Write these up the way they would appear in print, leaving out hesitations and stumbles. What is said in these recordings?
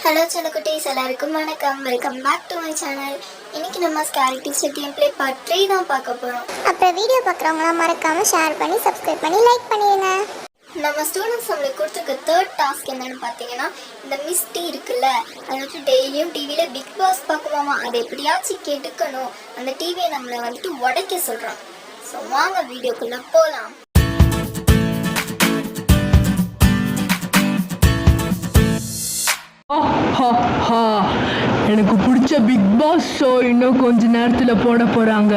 Hello செல்லக்குட்டீஸ், எல்லாருக்கும் வணக்கம். Welcome back to my channel. இன்னைக்கு நம்ம scary teacher game play part 3 தான் பார்க்க போகிறோம். அப்புறம் வீடியோ பார்க்குறவங்களாம் மறக்காமல் ஷேர் பண்ணி சப்ஸ்கிரைப் பண்ணி லைக் பண்ணிடுங்க. நம்ம ஸ்டூடெண்ட்ஸ் நம்மளுக்கு கொடுத்துருக்க தேர்ட் டாஸ்க் என்னன்னு பார்த்தீங்கன்னா, இந்த மிஸ் டீ இருக்குல்ல, அதை வந்துட்டு டெய்லியும் டிவியில் பிக் பாஸ் பார்க்குவோமா, அதை எப்படியாச்சும் கெடுக்கணும். அந்த டிவியை நம்மளை வந்துட்டு உடைக்க சொல்கிறோம். ஸோ வாங்க வீடியோக்குள்ளே போகலாம். எனக்கு பிடிச்ச பிக் பாஸ் ஷோ இன்னும் கொஞ்ச நேரத்துல போட போறாங்க.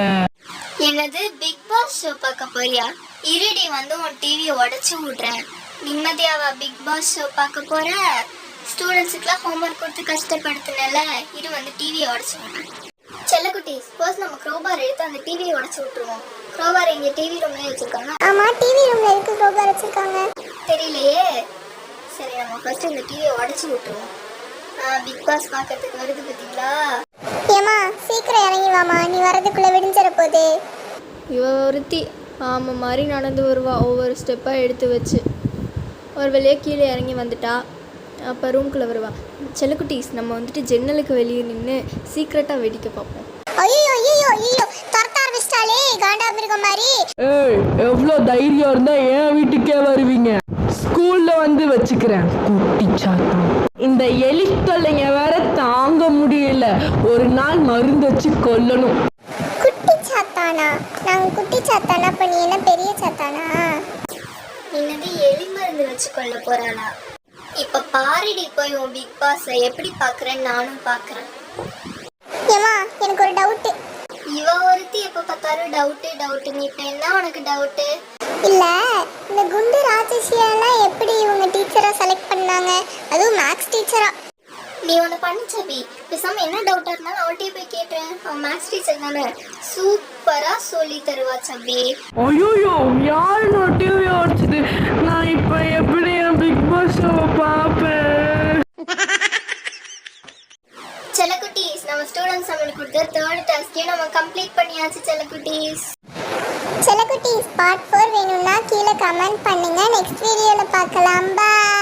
என்னது, பிக் பாஸ் ஷோ பார்க்க போறியா? இருடி வந்து உன் டிவியை உடச்சி விட்றேன். நிம்மதியாவா பிக் பாஸ் ஷோ பார்க்க போற? ஸ்டூடெண்ட்ஸுக்குலாம் ஹோம்ஒர்க் கொடுத்து கஷ்டப்படுத்தினல, இரு வந்து டிவியை உடச்சி விட்றேன். செல்லக்குட்டி, சப்போஸ் நம்ம க்ரோபார் எடுத்து அந்த டிவியை உடச்சி விட்டுருவோம். க்ரோபார் எங்க டிவி ரூம்லேயே வச்சிருக்காங்க. ஆமா, டிவி ரூம்ல இருக்கு. க்ரோபார் வச்சிருக்காங்க. தெரியலையே. சரி, நம்ம ஃபர்ஸ்ட் இந்த டிவியை உடச்சி விட்டுருவோம். பிக் பாஸ் பார்க்கறதுக்கு வருது பார்த்தீங்களா? ஏமா சீக்கிரம் இறங்கி வாமா, நீ வரதுக்குள்ள விடிஞ்சிட போகுது. இவ ஒருத்தி ஆமை மாதிரி நடந்து வருவா, ஒவ்வொரு ஸ்டெப்பாக எடுத்து வச்சு. ஒரு வழியாக கீழே இறங்கி வந்துட்டா. அப்போ ரூம்குள்ளே வருவா. செல்லக்குட்டீஸ், நம்ம வந்துட்டு ஜன்னலுக்கு வெளியே நின்று சீக்கிரட்டாக வெடிக்க பார்ப்போம். ஐயோ ஐயோ ஐயோ, துரத்த ஆரம்பிச்சிட்டாலே காண்டா மிருகம் மாதிரி. ஏய், எவ்வளோ தைரியம் இருந்தா என் வீட்டுக்கே வருவீங்க. ஸ்கூல்ல வந்து வச்சுக்கிறேன் குட்டி சாத்தம். இந்த எலி தொல்லைங்க வேற தாங்க முடியல. ஒரு நாள் மருந்து வச்சு கொல்லணும். குட்டி சாத்தானா? நாங்கள் குட்டி சாத்தானா? பண்ணி என்ன பெரிய சாத்தானா? என்னது, எலி மருந்து வச்சு கொள்ள போறாளா? இப்ப பாரிடி போய் உன் பிக் பாஸ் எப்படி பாக்குறேன்னு நானும் பாக்குறேன். ஏமா எனக்கு ஒரு டவுட்டு. இவ ஒருத்தி எப்ப பார்த்தாலும் டவுட்டு. நீ இப்ப என்ன உனக்கு டவுட்டு? இல்ல, இந்த குண்டு ராஜேஷியெல்லாம் எப்படி இவங்க டீச்சரா செலக்ட் பண்ணாங்க? அதுவும் மேக்ஸ் டீச்சரா. நீ ஒன்று பண்ணு சபி, பேசாம என்ன டவுட்டா இருந்தாலும் அவள்கிட்டயே போய் கேட்டேன். அவன் மேக்ஸ் டீச்சர் தானே, சூப்பரா சொல்லி தருவா சபி. ஐயோ, யாரு டிவி ஓடிச்சது? நான் இப்ப எப்படி என் பிக் பாஸ் ஷோவை பார்ப்பேன்? செல்லக்குட்டீஸ், நம்ம ஸ்டூடெண்ட்ஸ் நம்மளுக்கு கொடுத்த தேர்ட் டாஸ்கையும் நம்ம கம்ப்ளீட் பண்ணியாச்சு. செல்லக்குட்டீஸ் பார்ட் 4 வேணும்னா கீழே கமெண்ட் பண்ணுங்க. நெக்ஸ்ட் வீடியோல பார்க்கலாம். பாய்.